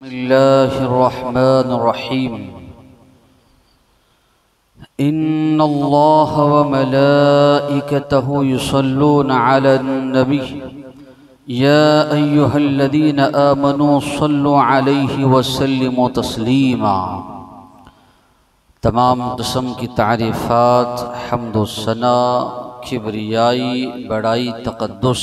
बिस्मिल्लाहिर्रहमानिर्रहीम। इन्नल्लाह व मलाइकतहु युसल्लूना अलन नबी या अय्युहल्लज़ीना आमनू सल्लु अलैहि व सल्लिमू तस्लीमा। तमाम किस्म की तारीफ़ात, हम्द व सना, किबरियाई, बड़ाई, तक़द्दुस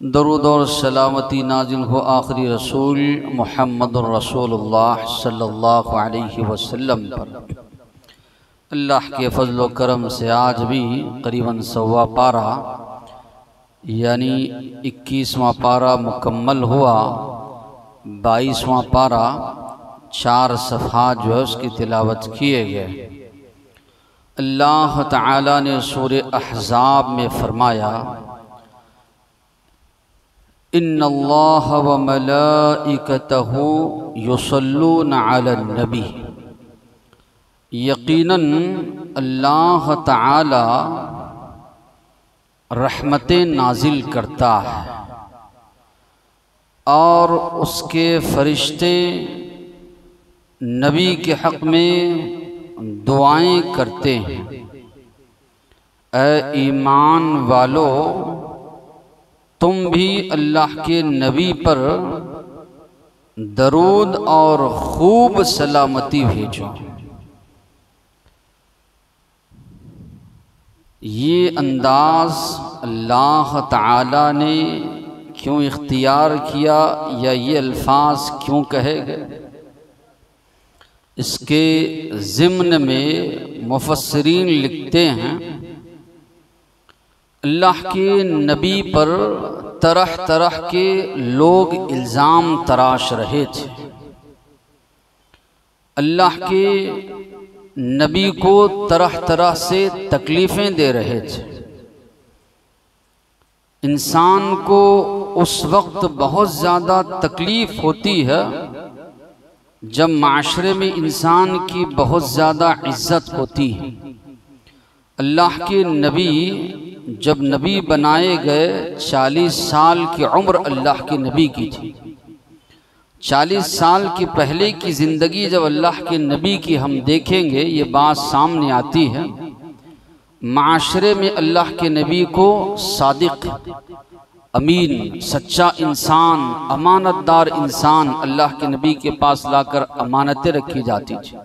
दरूद और सलामती नाजिल हो आखिरी रसूल मुहम्मदुर रसूलुल्लाह सल्लल्लाहु अलैहि वसल्लम पर। अल्लाह के फजल व करम से आज भी करीबन 1.25 पारा यानी 21वां पारा मुकम्मल हुआ। 22वां पारा 4 सफ़हात जो है उसकी तिलावत किए गए। अल्लाह ताला ने सूरे अहज़ाब में फरमाया, इन्नल्लाह व मलाइकतहु युसल्लूना अलन नबी। यकीनन अल्लाह ताला रहमतें नाजिल करता है और उसके फरिश्ते नबी के हक़ में दुआएं करते हैं। ऐ ईमान वालो, तुम भी अल्लाह के नबी पर दरूद और खूब सलामती भेजो। ये अंदाज अल्लाह ताला ने क्यों इख्तियार किया या ये अल्फाज क्यों कहे गए, इसके ज़िम्न में मुफस्सिरीन लिखते हैं, अल्लाह के नबी पर तरह तरह के लोग इल्ज़ाम तराश रहे थे। अल्लाह के नबी को तरह तरह से तकलीफ़ें दे रहे थे। इंसान को उस वक्त बहुत ज़्यादा तकलीफ़ होती है जब माशरे में इंसान की बहुत ज़्यादा इज्जत होती है। अल्लाह के नबी जब नबी बनाए गए 40 साल की उम्र अल्लाह के नबी की थी। 40 साल की पहले की ज़िंदगी जब अल्लाह के नबी की हम देखेंगे, ये बात सामने आती है। माशरे में अल्लाह के नबी को सादिक, अमीन, सच्चा इंसान, अमानतदार इंसान अल्लाह के नबी के पास लाकर अमानतें रखी जाती थी।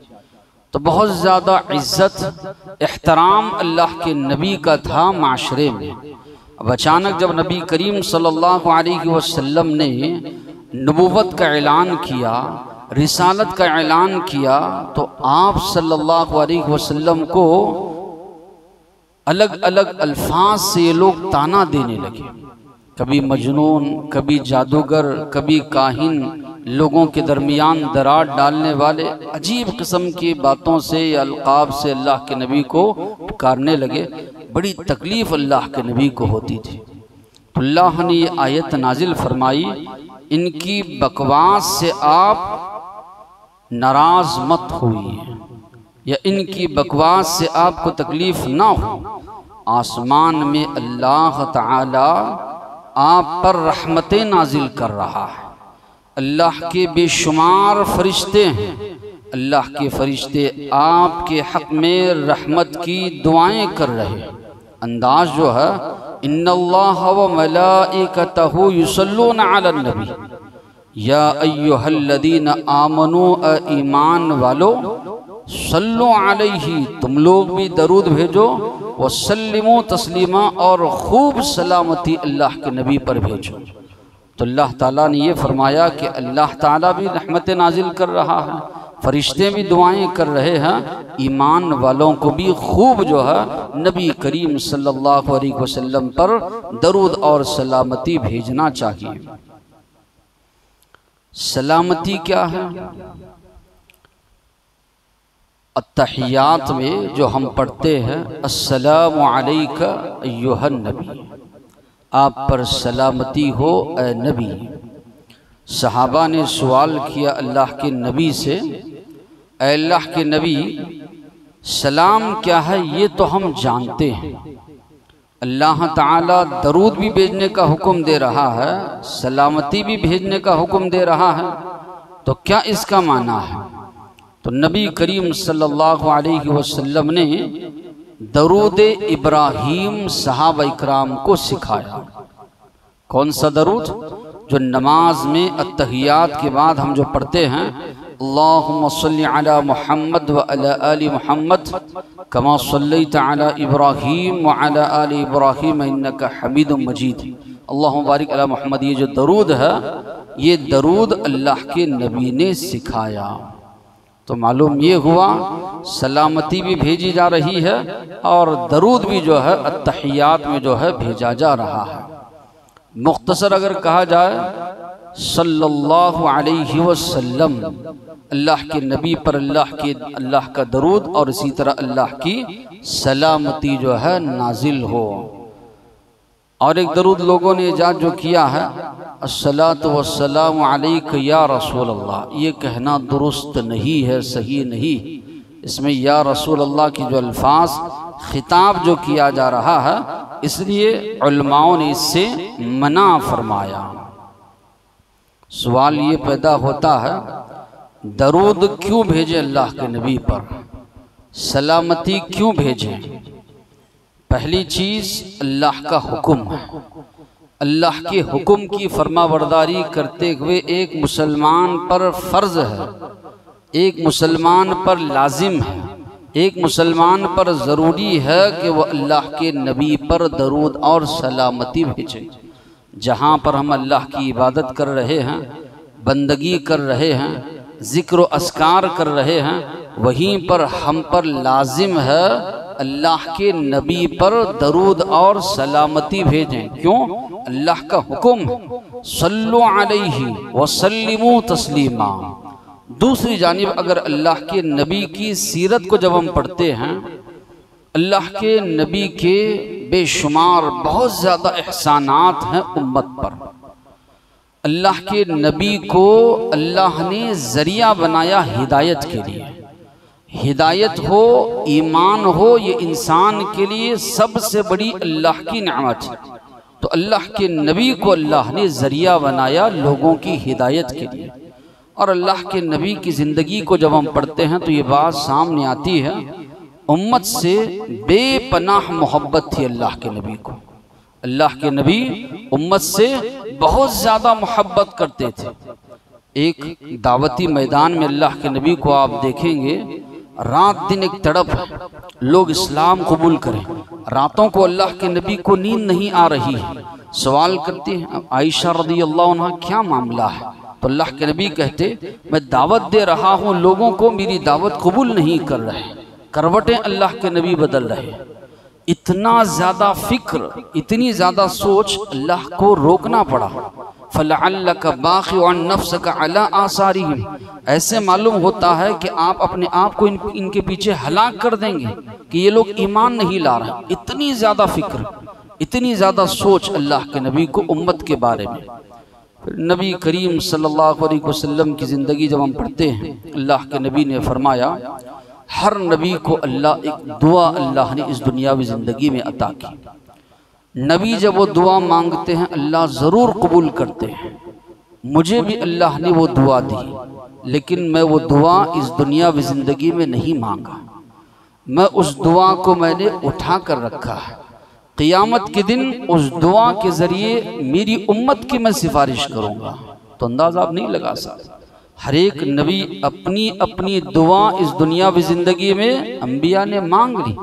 तो बहुत ज़्यादा इज्जत एहतराम अल्लाह के नबी का था माशरे में। अब अचानक जब नबी करीम सल्लल्लाहु अलैहि वसल्लम ने नबूवत का ऐलान किया, रिसालत का ऐलान किया, तो आप सल्लल्लाहु अलैहि वसल्लम को अलग अलग अल्फाज से ये लोग ताना देने लगे। कभी मजनून, कभी जादूगर, कभी काहिन, लोगों के दरमियान दरार डालने वाले, अजीब किस्म की बातों से या अलकाब से अल्लाह के नबी को पुकारने लगे। बड़ी तकलीफ़ अल्लाह के नबी को होती थी। तो अल्लाह ने ये आयत नाजिल फरमाई, इनकी बकवास से आप नाराज़ मत होइए या इनकी बकवास से आपको तकलीफ़ ना हो। आसमान में अल्लाह ताला आप पर रहमतें नाजिल कर रहा है। अल्लाह के बेशुमार फरिश्ते हैं। अल्लाह के फरिश्ते आपके हक़ में रहमत की दुआएं कर रहे हैं। अंदाज जो है, इन्नल्लाह व मलाइकतहु युसल्लूना अलन नबी या अय्युहल्लज़ीना आमनू, ईमान वालो, सल्लु अलैहि, तुम लोग भी दरूद भेजो, व सल्लिमू तस्लीमा, और खूब सलामती अल्लाह के नबी पर भेजो। तो अल्लाह ताला ने ये फरमाया कि अल्लाह ताला भी रहमतें नाजिल कर रहा है, फरिश्ते भी दुआएं कर रहे हैं। ईमान वालों को भी खूब जो है नबी करीम सल्लल्लाहु अलैहि वसल्लम पर दरूद और सलामती भेजना चाहिए। सलामती क्या है? अत्तहियात में जो हम पढ़ते हैं, अस्सलामु अलैका अय्युहन नबी, आप पर सलामती हो ए नबी। सहाबा ने सवाल किया अल्लाह के नबी से, ए अल्लाह के नबी, सलाम क्या है ये तो हम जानते हैं, अल्लाह ताला दरूद भी भेजने का हुक्म दे रहा है, सलामती भी भेजने का हुक्म दे रहा है, तो क्या इसका माना है? तो नबी करीम सल्लल्लाहु अलैहि वसल्लम ने दरूद इब्राहीम सहाबा इकराम को सिखाया। कौन सा दरूद? जो नमाज में अत्तहियात के बाद हम जो पढ़ते हैं, अल्लाहुम्मा सल्लि अला मुहम्मद व अला आलि मुहम्मद कमा सल्लैता अला इब्राहीम व अला आलि इब्राहीम इन्नका हमीदुम मजीद, अल्लाहुम्मा बारिक अला मुहम्मद। ये जो दरूद है, ये दरूद अल्लाह के नबी ने सिखाया। तो मालूम ये हुआ सलामती भी भेजी जा रही है और दरूद भी जो है अत्तहियात में जो है भेजा जा रहा है। मुख्तसर अगर कहा जाए, सल्लल्लाहु अलैहि वसल्लम, अल्लाह के नबी पर अल्लाह का दरूद और इसी तरह अल्लाह की सलामती जो है नाजिल हो। और एक दरूद लोगों ने इजाद जो किया है, अस्सलातु वस्सलामु अलैका या रसूल अल्लाह, ये कहना दुरुस्त नहीं है, सही नहीं। इसमें या रसूल अल्लाह की जो अल्फाज खिताब जो किया जा रहा है, इसलिए उलमाओं ने इससे मना फरमाया। सवाल ये पैदा होता है, दरूद क्यों भेजे अल्लाह के नबी पर, सलामती क्यों भेजे? पहली चीज अल्लाह का हुक्म है। अल्लाह के हुक्म की फरमाबरदारी करते हुए एक मुसलमान पर फर्ज है, एक मुसलमान पर लाजिम है, एक मुसलमान पर ज़रूरी है कि वह अल्लाह के नबी पर दरूद और सलामती भेजे। जहाँ पर हम अल्लाह की इबादत कर रहे हैं, बंदगी कर रहे हैं, ज़िक्र व अस्कार कर रहे हैं, वहीं पर हम पर लाजिम है अल्लाह के नबी पर दरूद और सलामती भेजें। क्यों? अल्लाह का हुक्म है, सल्लु अलैहि व सल्लिमू तस्लीमा। दूसरी जानिब अगर अल्लाह के नबी की सीरत को जब हम पढ़ते हैं, अल्लाह के नबी के बेशुमार बहुत ज़्यादा एहसानात हैं उम्मत पर। अल्लाह के नबी को अल्लाह ने ज़रिया बनाया हिदायत के लिए। हिदायत हो, ईमान हो, ये इंसान के लिए सबसे बड़ी अल्लाह की नेमत है। तो अल्लाह के नबी को अल्लाह ने ज़रिया बनाया लोगों की हिदायत के लिए। और अल्लाह के नबी की ज़िंदगी को जब हम पढ़ते हैं तो ये बात सामने आती है, उम्मत से बेपनाह मोहब्बत थी अल्लाह के नबी को। अल्लाह के नबी उम्मत से बहुत ज़्यादा मोहब्बत करते थे। एक दावती मैदान में अल्लाह के नबी को आप देखेंगे, रात दिन एक तड़प है, लोग इस्लाम कबूल करें। रातों को अल्लाह के नबी को नींद नहीं आ रही है। सवाल करती हैं आयशा रज़ी अल्लाह अन्हा, क्या मामला है? तो अल्लाह के नबी कहते, मैं दावत दे रहा हूँ, लोगों को मेरी दावत कबूल नहीं कर रहे। करवटें अल्लाह के नबी बदल रहे। इतना ज़्यादा फिक्र, इतनी ज़्यादा सोच, अल्लाह को रोकना पड़ा। फलअल्लका बाखिउन नफ्सका अला आसारिहिम, ऐसे मालूम होता है कि आप अपने आप को इनके पीछे हलाक कर देंगे कि ये लोग ईमान नहीं ला रहे। इतनी ज़्यादा फिक्र, इतनी ज़्यादा सोच अल्लाह के नबी को उम्मत के बारे में। फिर नबी करीम सल्लल्लाहु अलैहि वसल्लम की ज़िंदगी जब हम पढ़ते हैं, अल्लाह के नबी ने फरमाया, हर नबी को अल्लाह एक दुआ अल्लाह ने इस दुनियावी ज़िंदगी में अता की। नबी जब वो दुआ मांगते हैं अल्लाह ज़रूर कबूल करते हैं। मुझे भी अल्लाह ने वो दुआ दी, लेकिन मैं वो दुआ इस दुनियावी ज़िंदगी में नहीं मांगा। मैं उस दुआ को मैंने उठा कर रखा है। क़ियामत के दिन उस दुआ के ज़रिए मेरी उम्मत की मैं सिफारिश करूँगा। तो अंदाज़ा आप नहीं लगा सकते। हर एक नबी अपनी अपनी दुआ इस दुनियावी ज़िंदगी में अंबिया ने मांग ली।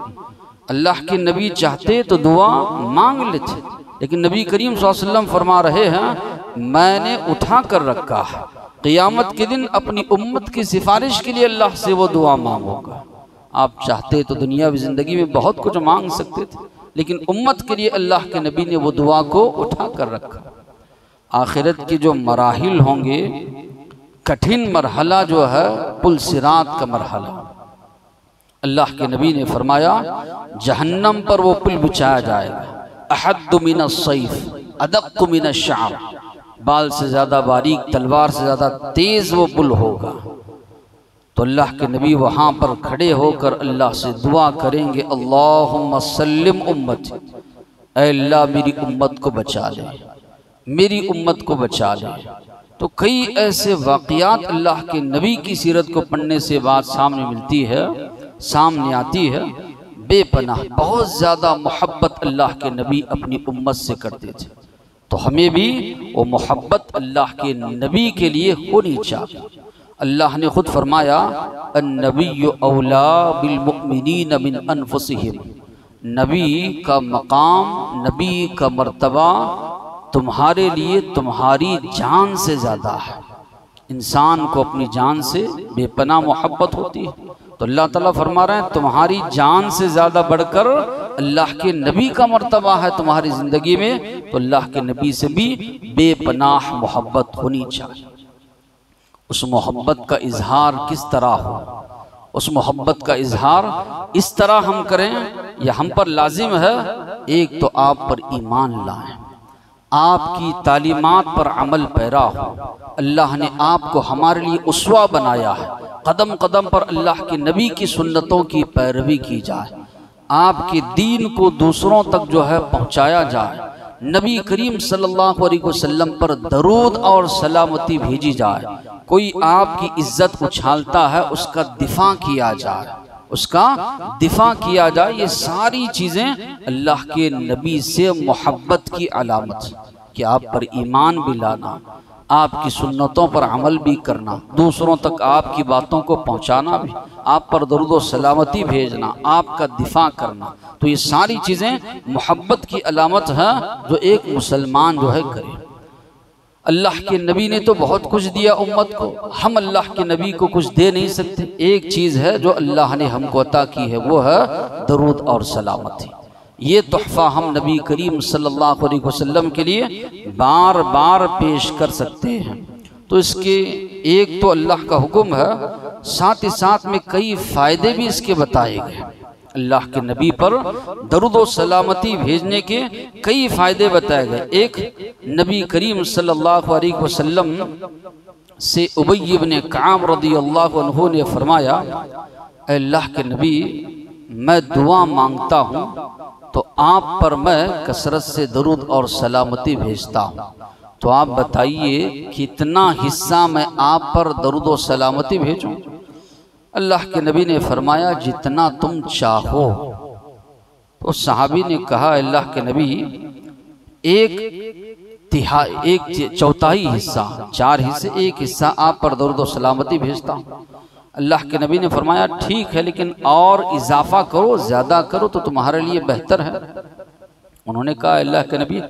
अल्लाह के नबी चाहते तो दुआ मांग लेते, लेकिन नबी करीम सल्लल्लाहु अलैहि वसल्लम फरमा रहे हैं, मैंने उठा कर रखा है। क़ियामत के दिन अपनी उम्मत की सिफारिश के लिए अल्लाह से वो दुआ मांगूंगा। आप चाहते तो दुनियावी ज़िंदगी में बहुत कुछ मांग सकते थे, लेकिन उम्मत के लिए अल्लाह के नबी ने वो दुआ को उठा कर रखा। आखिरत के जो मराहिल होंगे, कठिन मरहला जो है पुल सिरात का मरहला, अल्लाह के नबी ने फरमाया, जहन्नम पर वो पुल बिछाया जाएगा। अहद्दु मिनस सैफ अदक्कु मिनश शाअर, बाल से ज़्यादा बारीक, तलवार से ज़्यादा तेज़ वो पुल होगा। तो अल्लाह के नबी वहाँ पर खड़े होकर अल्लाह से दुआ करेंगे, अल्लाहुम्मा सल्लिम उम्मती, ऐ अल्लाह मेरी उम्मत को बचा ले, मेरी उम्मत को बचा ले। तो कई ऐसे वाक़यात अल्लाह के नबी की सीरत को पढ़ने से बात सामने मिलती है, सामने आती है। बेपनाह बहुत ज़्यादा मोहब्बत अल्लाह के नबी अपनी उम्मत से करते थे, तो हमें भी वो मोहब्बत अल्लाह के नबी के लिए होनी चाहिए। अल्लाह ने खुद फरमाया, अन्नबिय्यु औला बिल मुमिनीन मिन अनफुसिहिम, नबी का मकाम, नबी का मर्तबा तुम्हारे लिए तुम्हारी जान से ज़्यादा है। इंसान को अपनी जान से बेपनाह मोहब्बत होती है, तो अल्लाह ताला फरमा रहे हैं तुम्हारी जान से ज़्यादा बढ़कर अल्लाह के नबी का मर्तबा है तुम्हारी ज़िंदगी में, तो अल्लाह के नबी से भी बेपनाह मोहब्बत होनी चाहिए। उस मोहब्बत का इजहार किस तरह हो, उस मोहब्बत का इजहार इस तरह हम करें, यह हम पर लाजिम है। एक तो आप पर ईमान लाएं, आपकी तालीमात पर अमल पैरा हो। अल्लाह ने आपको हमारे लिए उसवा बनाया है, कदम कदम पर अल्लाह के नबी की सुन्नतों की पैरवी की जाए, आपके दीन को दूसरों तक जो है पहुँचाया जाए, नबी करीम सल्लल्लाहु अलैहि वसल्लम पर दरूद और सलामती भेजी जाए। कोई आपकी इज्जत उछालता है उसका दिफा किया जाए, उसका दिफा किया जाए। ये सारी चीज़ें अल्लाह के नबी से मोहब्बत की अलामत, कि आप पर ईमान भी लाना, आपकी सुन्नतों पर अमल भी करना, दूसरों तक आपकी बातों को पहुंचाना भी, आप पर दरूद व सलामती भेजना, आपका दिफा करना। तो ये सारी चीज़ें मोहब्बत की अलामत है जो एक मुसलमान जो है करे। अल्लाह के नबी ने तो बहुत कुछ दिया उम्मत को, हम अल्लाह के नबी को कुछ दे नहीं सकते। एक चीज़ है जो अल्लाह ने हमको अता की है, वो है दरूद और सलामती। ये तोहफ़ा हम नबी करीम सल्लल्लाहु अलैहि वसल्लम के लिए बार बार पेश कर सकते हैं। तो इसके एक तो अल्लाह का हुक्म है, साथ ही साथ में कई फ़ायदे भी इसके बताए गए। अल्लाह के नबी पर दरूद व सलामती भेजने के कई फ़ायदे बताए गए। एक, नबी करीम सल्लल्लाहु अलैहि वसल्लम से उबय इब्न कअब रज़ियल्लाहु अन्हु ने फरमाया, अल्लाह के नबी मैं दुआ मांगता हूँ तो आप पर मैं कसरत से दरूद और सलामती भेजता हूँ, तो आप बताइए कितना हिस्सा मैं आप पर दरूद और सलामती भेजूँ। अल्लाह के नबी ने फरमाया जितना तुम चाहो। तो सहाबी ने कहा अल्लाह के नबी एक चौथाई हिस्सा, 4 हिस्से, एक हिस्सा आप पर दरूद और सलामती भेजता हूँ। अल्लाह के नबी ने फरमाया ठीक है, लेकिन और इजाफा करो, ज़्यादा करो तो तुम्हारे लिए बेहतर है। उन्होंने कहा अल्लाह के नबी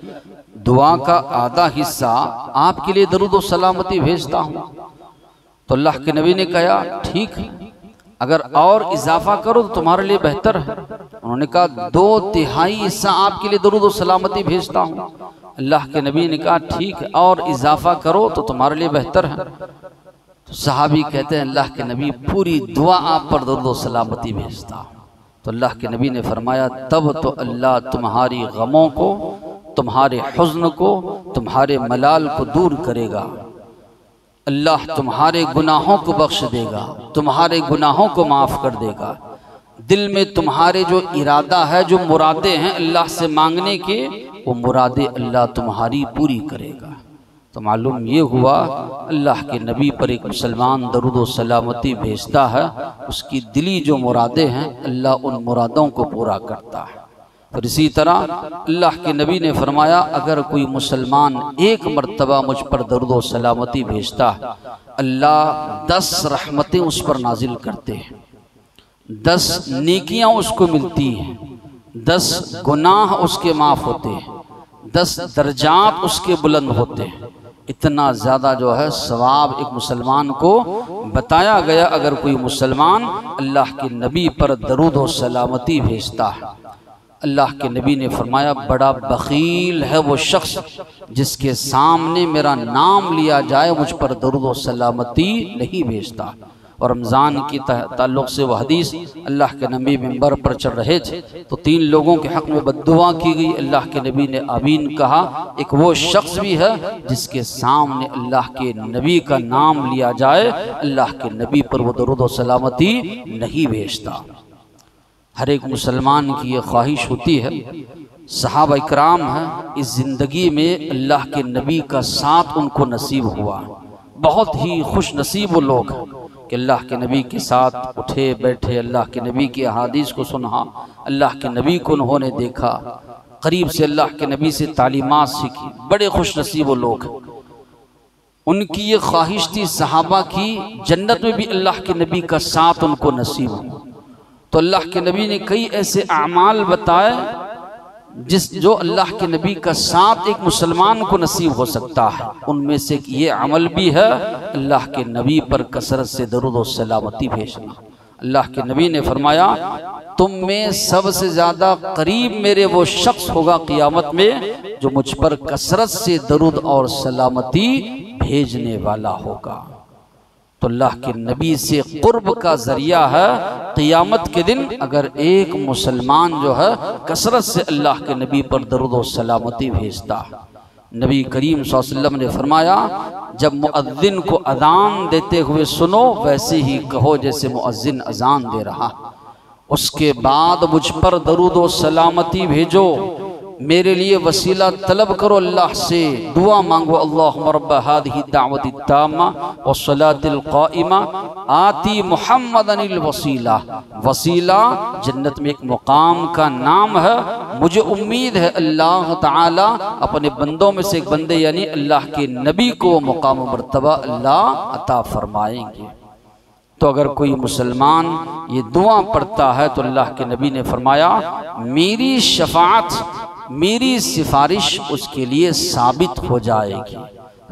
दुआ का आधा हिस्सा आपके लिए दरूद और सलामती भेजता हूँ। तो अल्लाह के नबी ने कहा ठीक है, अगर और इजाफा करो तो तुम्हारे लिए बेहतर है। उन्होंने कहा 2/3 हिस्सा आपके लिए दरूद और सलामती भेजता हूँ। अल्लाह के नबी ने कहा ठीक है, और इजाफा करो तो तुम्हारे लिए बेहतर है। तो सहाबी कहते हैं अल्लाह के नबी पूरी दुआ आप पर दरूद और सलामती भेजता हूँ। तो अल्लाह के नबी ने फरमाया तब तो अल्लाह तुम्हारी गमों को, तुम्हारे हुज़्न को, तुम्हारे मलाल को दूर करेगा। अल्लाह तुम्हारे गुनाहों को बख्श देगा, तुम्हारे गुनाहों को माफ़ कर देगा। दिल में तुम्हारे जो इरादा है, जो मुरादें हैं अल्लाह से मांगने के, वो मुरादें अल्लाह तुम्हारी पूरी करेगा। तो मालूम ये हुआ अल्लाह के नबी पर एक मुसलमान दरूद व सलामती भेजता है, उसकी दिली जो मुरादें हैं अल्लाह उन मुरादों को पूरा करता है। फिर इसी तरह अल्लाह के नबी ने फरमाया अगर कोई मुसलमान एक मर्तबा मुझ पर दरूद व सलामती भेजता है, अल्लाह 10 रहमतें उस पर नाजिल करते हैं, 10 नेकियां उसको मिलती हैं, 10 गुनाह उसके माफ़ होते हैं, 10 दर्जात उसके बुलंद होते हैं। इतना ज़्यादा जो है सवाब एक मुसलमान को बताया गया अगर कोई मुसलमान अल्लाह के नबी पर दरूद व सलामती भेजता है। अल्लाह के नबी ने फरमाया बड़ा बखील है वो शख्स जिसके सामने मेरा नाम लिया जाए मुझ पर दरूद व सलामती नहीं भेजता। और रमज़ान की ताल्लुक़ से वह हदीस, अल्लाह के नबी मिंबर पर चढ़ रहे थे तो 3 लोगों के हक़ में बद्दुआ की गई। अल्लाह के नबी ने आमीन कहा। एक वो शख्स भी है जिसके सामने अल्लाह के नबी का नाम लिया जाए, अल्लाह के नबी पर वो दरूद व सलामती नहीं भेजता। हर एक मुसलमान की ये ख्वाहिश होती है। सहाबा इकराम हैं, इस ज़िंदगी में अल्लाह के नबी का साथ उनको नसीब हुआ। बहुत ही खुश नसीब वो लोग हैं कि अल्लाह के नबी के साथ उठे बैठे, अल्लाह के नबी की अहादीस को सुना, अल्लाह के नबी को उन्होंने देखा, करीब से अल्लाह के नबी से तालीमात सीखी। बड़े खुश नसीब वो लोग हैं। उनकी ये ख्वाहिश थी सहाबा की, जन्नत में भी अल्लाह के नबी का साथ उनको नसीब हो। तो अल्लाह के नबी ने कई ऐसे अमाल बताए जो अल्लाह के नबी का साथ एक मुसलमान को नसीब हो सकता है। उनमें से ये अमल भी है अल्लाह के नबी पर कसरत से दरूद और सलामती भेजना। अल्लाह के नबी ने फरमाया, तुम में सबसे ज़्यादा करीब मेरे वो शख्स होगा क़ियामत में जो मुझ पर कसरत से दरूद और सलामती भेजने वाला होगा। तो अल्लाह के नबी से कुर्ब का जरिया है क़ियामत के दिन अगर एक मुसलमान जो है कसरत से अल्लाह के नबी पर दरूद और सलामती भेजता। नबी करीम सल्लल्लाहु अलैहि वसल्लम ने फरमाया, जब मुअद्दिन को अजान देते हुए सुनो वैसे ही कहो जैसे मुअज्जिन अजान दे रहा। उसके बाद मुझ पर दरूद और सलामती भेजो, मेरे लिए वसीला तलब करो, अल्लाह से दुआ मांगो, अल्लाहुम्मा रब्ब हादिही दावती ताम्मा व सलातिल क़ाइमा आती मुहम्मदनिल वसीला। वसीला जन्नत में एक मुकाम का नाम है। मुझे उम्मीद है अल्लाह ताला अपने बंदों में से एक बंदे यानी अल्लाह के नबी को मुकाम मर्तबा अल्लाह अता फरमाएंगे। तो अगर कोई मुसलमान ये दुआ पढ़ता है तो अल्लाह के नबी ने फरमाया, मेरी शफाअत, मेरी सिफारिश उसके लिए साबित हो जाएगी।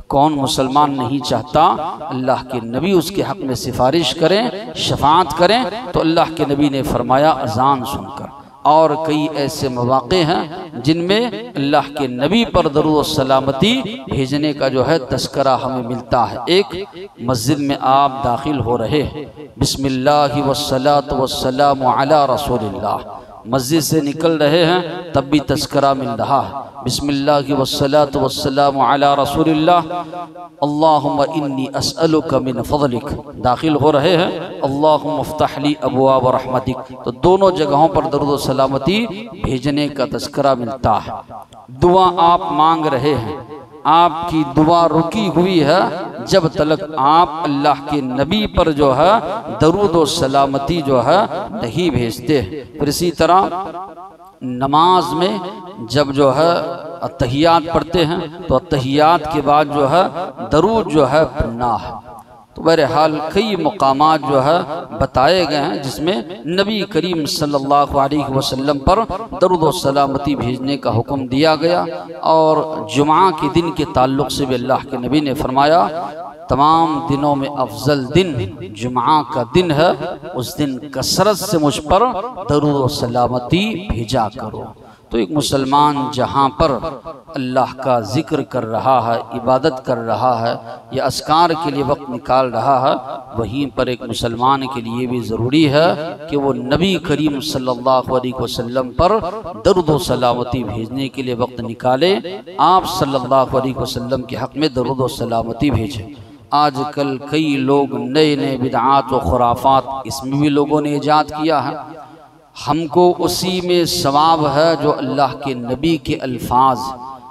कौन मुसलमान नहीं चाहता अल्लाह के नबी उसके हक में सिफारिश करें, शफाअत करें। तो अल्लाह के नबी ने फरमाया अजान सुनकर। और कई ऐसे मौक़े हैं जिनमें अल्लाह के नबी पर दरूद और सलामती भेजने का जो है तस्करा हमें मिलता है। एक मस्जिद में आप दाखिल हो रहे हैं, बिस्मिल्लाहि वस्सलातु वस्सलामु अला रसूलिल्लाह, मस्जिद से निकल रहे हैं तब भी तस्करा मिल रहा है, बिस्मिल्लाहि वस्सलातु वस्सलामु अला रसूलिल्लाह, अल्लाहुम्मा इन्नी अस्अलुका मिन फज़लिक। दाखिल हो रहे हैं, अल्लाहुम्मा इफ्तह ली अबवाब रहमतिक। तो दोनों जगहों पर दरूद और सलामती भेजने का तस्करा मिलता है। दुआ आप मांग रहे हैं, आपकी दुआ रुकी हुई है जब तक आप अल्लाह के नबी पर जो है दरूद और सलामती जो है नहीं भेजते। फिर इसी तरह नमाज में जब जो है अत्तहियात पढ़ते हैं तो अत्तहियात के बाद जो है दरूद जो है पढ़ना है। तो बहरहाल कई मकामात जो है बताए गए हैं जिसमें नबी करीम सल्लल्लाहु अलैहि वसल्लम पर दरूद और सलामती भेजने का हुक्म दिया गया। और जुमा के दिन के ताल्लुक़ से भी अल्लाह के नबी ने फरमाया, तमाम दिनों में अफजल दिन जुमा का दिन है, उस दिन कसरत से मुझ पर दरूद और सलामती भेजा करो। तो एक मुसलमान जहाँ पर अल्लाह का जिक्र कर रहा है, इबादत कर रहा है या अस्कार के लिए वक्त निकाल रहा है, वहीं पर एक मुसलमान के लिए भी ज़रूरी है कि वो नबी करीम सल्लल्लाहु अलैहि वसल्लम पर दरूद और सलामती भेजने के लिए वक्त निकाले। आप सल्लल्लाहु अलैहि वसल्लम के हक़ में दरूद और सलामती भेजें। आजकल कई लोग नए नए बिदआत व खुराफात इसमें भी लोगों ने ईजाद किया है। हमको उसी में सवाब है जो अल्लाह के नबी के अल्फाज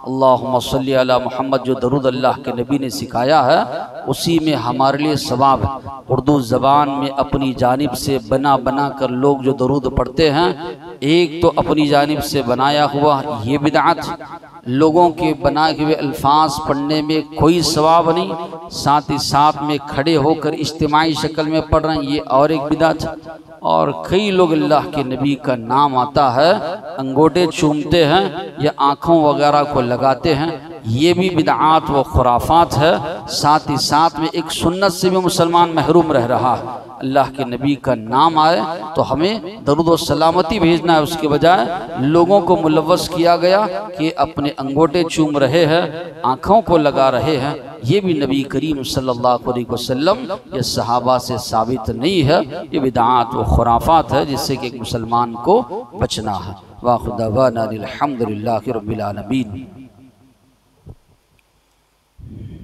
अल्लाहुम्मा सल्ली अला मुहम्मद जो दरूद अल्लाह के नबी ने सिखाया है, उसी में हमारे लिए सवाब है। उर्दू ज़बान में अपनी जानिब से बना बना कर लोग जो दरूद पढ़ते हैं, एक तो अपनी जानिब से बनाया हुआ ये बिदअत, लोगों के बनाए हुए अल्फाज पढ़ने में कोई सवाब नहीं, साथ ही साथ में खड़े होकर इज्तिमाई शक्ल में पढ़ रहे हैं, ये और एक बिदअत। और कई लोग अल्लाह के नबी का नाम आता है अंगूठे चूमते हैं या आँखों वगैरह को लगाते हैं, ये भी बिदआत व खुराफात है। साथ ही साथ में एक सुन्नत से भी मुसलमान महरूम रह रहा है। अल्लाह के नबी का नाम आए तो हमें दरूद और सलामती भेजना है, उसके बजाय लोगों को मुलव्वस किया गया कि अपने अंगूठे चूम रहे हैं, आँखों को लगा रहे हैं। ये भी नबी करीम सल्लल्लाहु अलैहि वसल्लम या सहाबा से साबित नहीं है, ये बिदआत व खुराफात है जिससे कि एक मुसलमान को बचना है। वाखुदावाना अल्हम्दुलिल्लाहि रब्बिल आलमीन।